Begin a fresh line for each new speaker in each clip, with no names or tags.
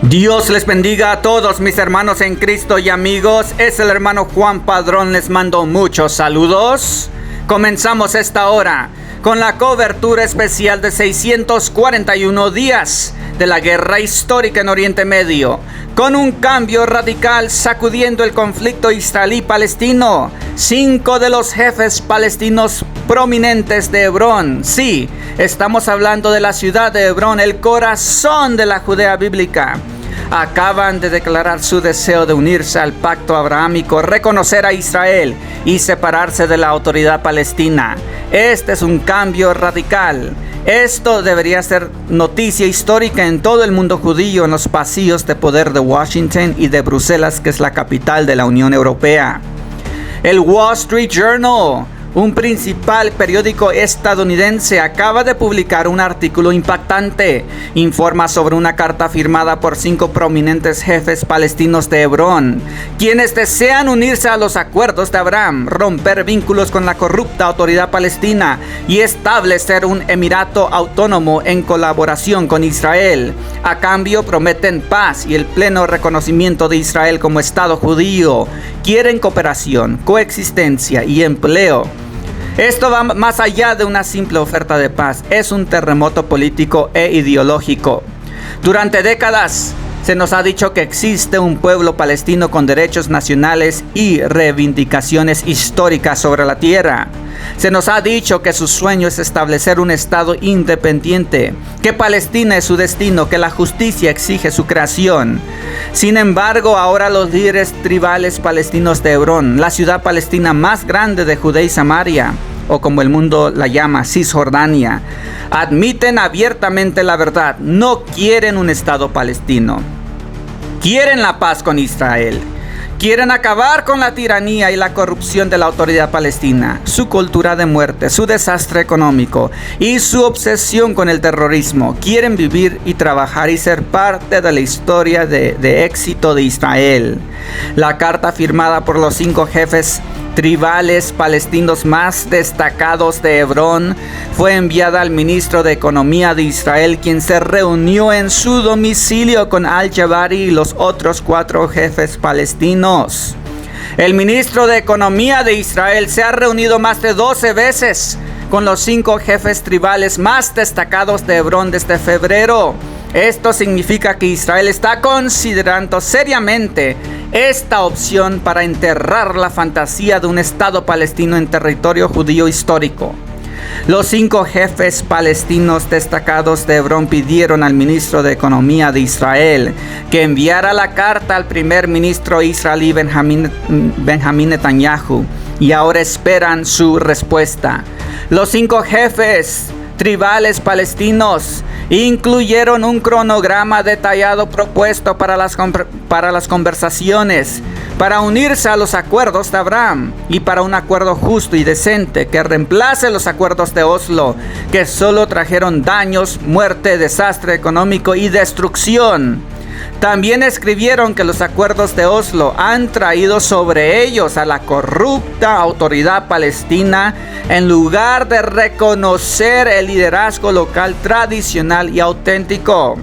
Dios les bendiga a todos mis hermanos en Cristo y amigos. Es el hermano Juan Padrón, les mando muchos saludos. Comenzamos esta hora con la cobertura especial de 641 días de la guerra histórica en Oriente Medio, con un cambio radical sacudiendo el conflicto israelí-palestino. 5 de los jefes palestinos prominentes de Hebrón, sí, estamos hablando de la ciudad de Hebrón, el corazón de la Judea bíblica, acaban de declarar su deseo de unirse al pacto abrahámico, reconocer a Israel y separarse de la autoridad palestina. Este es un cambio radical. Esto debería ser noticia histórica en todo el mundo judío, en los pasillos de poder de Washington y de Bruselas, que es la capital de la Unión Europea. El Wall Street Journal, un principal periódico estadounidense, acaba de publicar un artículo impactante. Informa sobre una carta firmada por 5 prominentes jefes palestinos de Hebrón, quienes desean unirse a los acuerdos de Abraham, romper vínculos con la corrupta autoridad palestina y establecer un emirato autónomo en colaboración con Israel. A cambio prometen paz y el pleno reconocimiento de Israel como Estado judío. Quieren cooperación, coexistencia y empleo. Esto va más allá de una simple oferta de paz, es un terremoto político e ideológico. Durante décadas se nos ha dicho que existe un pueblo palestino con derechos nacionales y reivindicaciones históricas sobre la tierra. Se nos ha dicho que su sueño es establecer un estado independiente, que Palestina es su destino, que la justicia exige su creación. Sin embargo, ahora los líderes tribales palestinos de Hebrón, la ciudad palestina más grande de Judea y Samaria, o como el mundo la llama, Cisjordania, admiten abiertamente la verdad. No quieren un estado palestino. Quieren la paz con Israel. Quieren acabar con la tiranía y la corrupción de la autoridad palestina, su cultura de muerte, su desastre económico y su obsesión con el terrorismo. Quieren vivir y trabajar y ser parte de la historia de éxito de Israel. La carta firmada por los 5 jefes tribales palestinos más destacados de Hebrón fue enviada al ministro de Economía de Israel, quien se reunió en su domicilio con Al-Jabari y los otros 4 jefes palestinos. El ministro de Economía de Israel se ha reunido más de 12 veces con los 5 jefes tribales más destacados de Hebrón desde febrero. Esto significa que Israel está considerando seriamente esta opción para enterrar la fantasía de un Estado palestino en territorio judío histórico. Los 5 jefes palestinos destacados de Hebrón pidieron al ministro de Economía de Israel que enviara la carta al primer ministro israelí Benjamín Netanyahu, y ahora esperan su respuesta. Los 5 jefes tribales palestinos incluyeron un cronograma detallado propuesto para las conversaciones, para unirse a los acuerdos de Abraham y para un acuerdo justo y decente que reemplace los acuerdos de Oslo, que solo trajeron daños, muerte, desastre económico y destrucción. También escribieron que los acuerdos de Oslo han traído sobre ellos a la corrupta autoridad palestina en lugar de reconocer el liderazgo local tradicional y auténtico.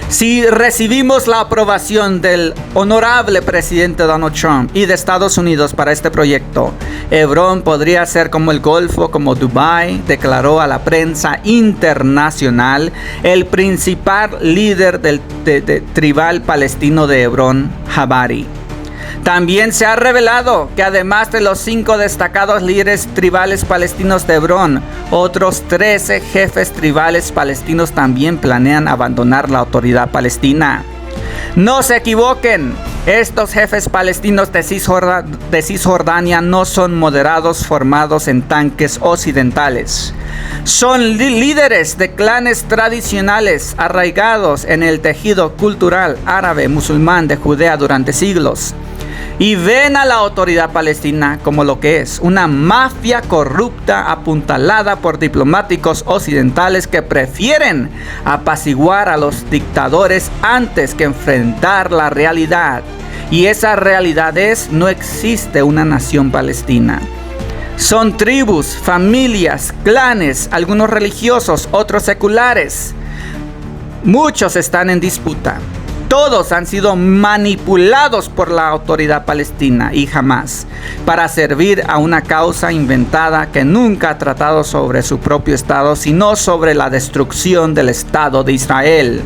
Si recibimos la aprobación del honorable presidente Donald Trump y de Estados Unidos para este proyecto, Hebrón podría ser como el Golfo, como Dubái, declaró a la prensa internacional el principal líder del tribal palestino de Hebrón, Jabari. También se ha revelado que además de los 5 destacados líderes tribales palestinos de Hebrón, otros 13 jefes tribales palestinos también planean abandonar la autoridad palestina. No se equivoquen, estos jefes palestinos de Cisjordania no son moderados formados en tanques occidentales. Son líderes de clanes tradicionales arraigados en el tejido cultural árabe musulmán de Judea durante siglos. Y ven a la autoridad palestina como lo que es, una mafia corrupta apuntalada por diplomáticos occidentales que prefieren apaciguar a los dictadores antes que enfrentar la realidad. Y esa realidad es: no existe una nación palestina. Son tribus, familias, clanes, algunos religiosos, otros seculares. Muchos están en disputa. todos han sido manipulados por la autoridad palestina y Hamás para servir a una causa inventada que nunca ha tratado sobre su propio Estado, sino sobre la destrucción del Estado de Israel.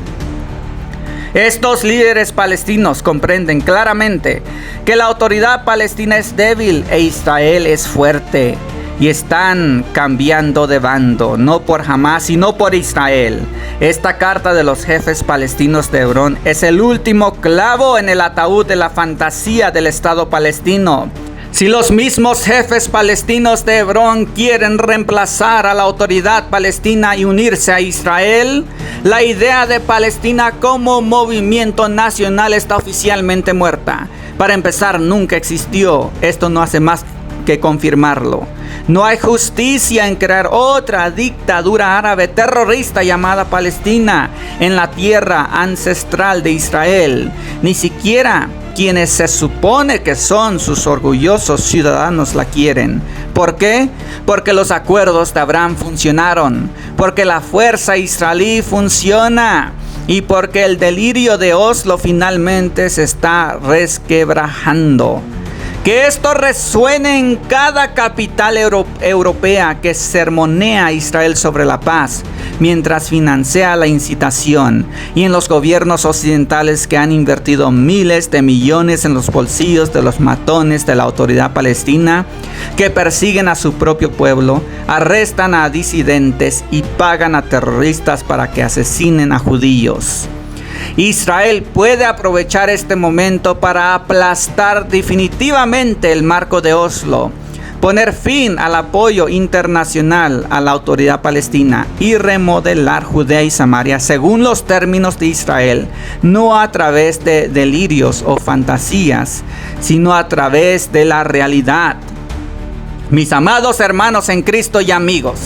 Estos líderes palestinos comprenden claramente que la autoridad palestina es débil e Israel es fuerte, y están cambiando de bando, no por Hamás, sino por Israel. Esta carta de los jefes palestinos de Hebrón es el último clavo en el ataúd de la fantasía del Estado palestino. Si los mismos jefes palestinos de Hebrón quieren reemplazar a la autoridad palestina y unirse a Israel, la idea de Palestina como movimiento nacional está oficialmente muerta. Para empezar, nunca existió. Esto no hace más que confirmarlo. No hay justicia en crear otra dictadura árabe terrorista llamada Palestina en la tierra ancestral de Israel. Ni siquiera quienes se supone que son sus orgullosos ciudadanos la quieren. ¿Por qué? Porque los acuerdos de Abraham funcionaron, porque la fuerza israelí funciona y porque el delirio de Oslo finalmente se está resquebrajando. Que esto resuene en cada capital europea que sermonea a Israel sobre la paz, mientras financia la incitación, y en los gobiernos occidentales que han invertido miles de millones en los bolsillos de los matones de la autoridad palestina, que persiguen a su propio pueblo, arrestan a disidentes y pagan a terroristas para que asesinen a judíos. Israel puede aprovechar este momento para aplastar definitivamente el marco de Oslo, poner fin al apoyo internacional a la autoridad palestina y remodelar Judea y Samaria según los términos de Israel, no a través de delirios o fantasías, sino a través de la realidad. Mis amados hermanos en Cristo y amigos,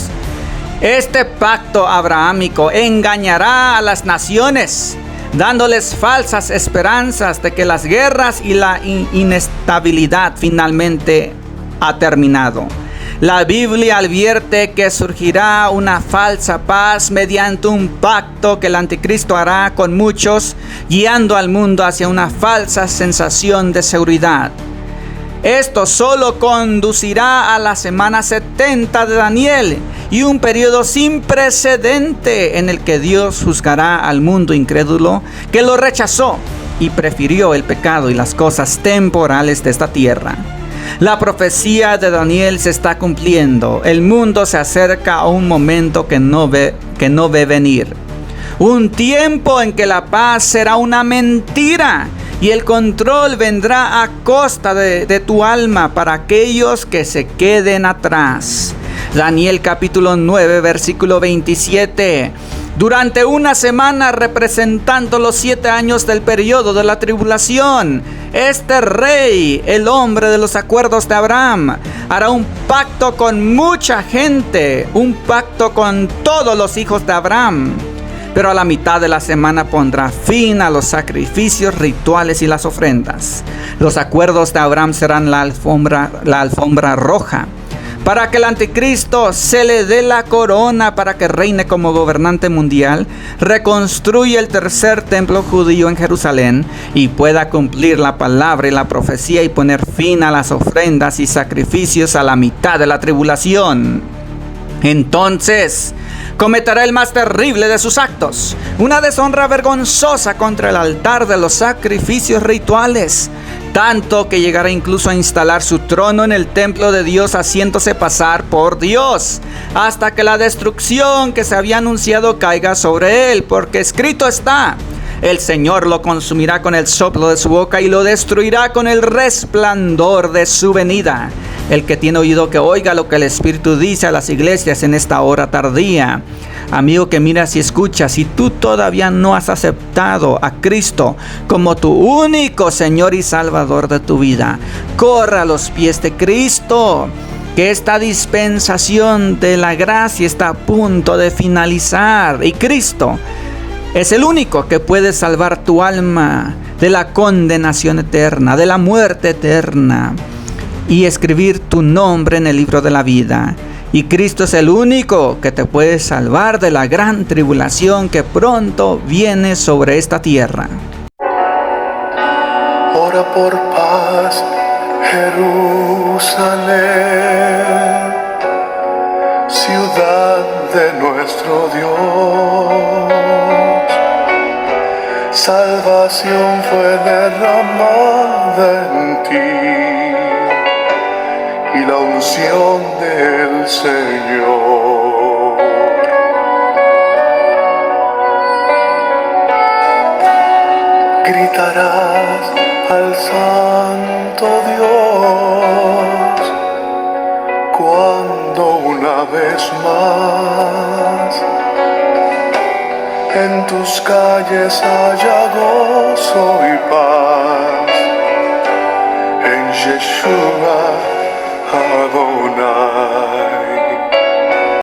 este pacto abrahámico engañará a las naciones, dándoles falsas esperanzas de que las guerras y la inestabilidad finalmente ha terminado. La Biblia advierte que surgirá una falsa paz mediante un pacto que el anticristo hará con muchos, guiando al mundo hacia una falsa sensación de seguridad. Esto solo conducirá a la semana 70 de Daniel y un periodo sin precedente en el que Dios juzgará al mundo incrédulo que lo rechazó y prefirió el pecado y las cosas temporales de esta tierra. La profecía de Daniel se está cumpliendo. El mundo se acerca a un momento que no ve venir. Un tiempo en que la paz será una mentira y el control vendrá a costa de tu alma para aquellos que se queden atrás. Daniel capítulo 9 versículo 27. Durante una semana, representando los 7 años del periodo de la tribulación, este rey, el hombre de los acuerdos de Abraham, hará un pacto con mucha gente, un pacto con todos los hijos de Abraham. Pero a la mitad de la semana pondrá fin a los sacrificios rituales y las ofrendas. Los acuerdos de Abraham serán la alfombra roja, para que el anticristo se le dé la corona para que reine como gobernante mundial, reconstruya el tercer templo judío en Jerusalén y pueda cumplir la palabra y la profecía y poner fin a las ofrendas y sacrificios a la mitad de la tribulación. Entonces cometerá el más terrible de sus actos, una deshonra vergonzosa contra el altar de los sacrificios rituales, tanto que llegará incluso a instalar su trono en el templo de Dios, haciéndose pasar por Dios, hasta que la destrucción que se había anunciado caiga sobre él, porque escrito está: el Señor lo consumirá con el soplo de su boca y lo destruirá con el resplandor de su venida. El que tiene oído que oiga lo que el Espíritu dice a las iglesias en esta hora tardía. Amigo que miras y escuchas, si tú todavía no has aceptado a Cristo como tu único Señor y Salvador de tu vida, corre a los pies de Cristo, que esta dispensación de la gracia está a punto de finalizar, y Cristo es el único que puede salvar tu alma de la condenación eterna, de la muerte eterna, y escribir tu nombre en el libro de la vida. Y Cristo es el único que te puede salvar de la gran tribulación que pronto viene sobre esta tierra.
ora por paz, Jerusalén, ciudad de nuestro Dios. Salvación fue derramada en ti y la unción del Señor. Gritarás al Santo Dios cuando una vez más en tus calles haya gozo y paz, en Yeshua Adonai.